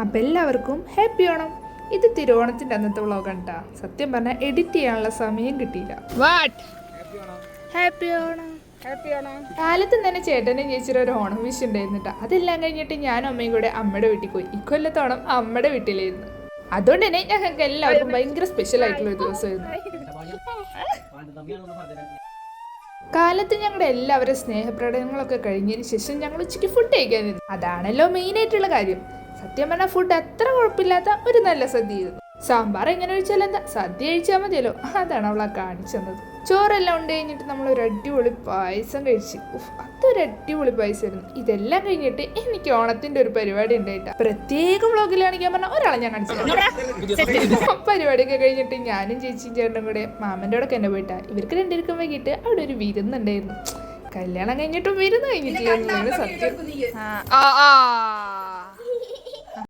അപ്പം എല്ലാവർക്കും ഹാപ്പി ഓണം. ഇത് തിരുവോണത്തിൻ്റെ അന്നത്തെ വ്ളോഗാണ് കേട്ടോ. സത്യം പറഞ്ഞാൽ എഡിറ്റ് ചെയ്യാനുള്ള സമയം കിട്ടിയില്ല. ഹാപ്പി ഓണം. കാലത്ത് തന്നെ ചേട്ടനും ചേച്ചിയുടെ ഒരു ഓണം വിഷ് ഉണ്ടായിരുന്നു കേട്ടോ. അതെല്ലാം കഴിഞ്ഞിട്ട് ഞാനും അമ്മയും കൂടെ അമ്മയുടെ വീട്ടിൽ പോയി. ഇക്കൊല്ലത്തെ ഓണം അമ്മയുടെ വീട്ടിലായിരുന്നു. അതുകൊണ്ട് തന്നെ ഞങ്ങൾക്ക് എല്ലാവർക്കും ഭയങ്കര സ്പെഷ്യൽ ആയിട്ടുള്ള ഒരു ദിവസമായിരുന്നു. കാലത്ത് ഞങ്ങളുടെ എല്ലാവരും സ്നേഹപ്രകടനങ്ങളൊക്കെ കഴിഞ്ഞതിന് ശേഷം ഞങ്ങൾ ഉച്ചയ്ക്ക് ഫുഡ് കഴിക്കാനിരുന്നു. അതാണല്ലോ മെയിൻ ആയിട്ടുള്ള കാര്യം. സത്യം പറഞ്ഞാൽ ഫുഡ് അത്ര കുഴപ്പമില്ലാത്ത ഒരു നല്ല സദ്യയായിരുന്നു. സാമ്പാർ എങ്ങനെ കഴിച്ചാൽ എന്താ, സദ്യ കഴിച്ചാൽ മതിയല്ലോ. അതാണ് അവളെ കാണിച്ചത്. ചോറെല്ലാം ഉണ്ട് കഴിഞ്ഞിട്ട് നമ്മൾ ഒരു അടിപൊളി പായസം കഴിച്ചു. അതൊരു അടിപൊളി പായസമായിരുന്നു. ഇതെല്ലാം കഴിഞ്ഞിട്ട് എനിക്ക് ഓണത്തിന്റെ ഒരു പരിപാടി ഉണ്ടായിട്ടാ. പ്രത്യേക വ്ളോഗിൽ കാണിക്കാൻ പറഞ്ഞാൽ ഒരാളെ ഞാൻ കാണിച്ചു. പരിപാടിയൊക്കെ കഴിഞ്ഞിട്ട് ഞാനും ചേച്ചിയും ചേട്ടനും കൂടെ മാമൻ്റെ അവിടെ തന്നെ പോയിട്ടാ. ഇവർക്ക് രണ്ടുപേർക്കും വൈകിട്ട് അവിടെ ഒരു വിരുന്നുണ്ടായിരുന്നു. കല്യാണം കഴിഞ്ഞിട്ടും വിരുന്ന് കഴിഞ്ഞിട്ടില്ല സത്യം.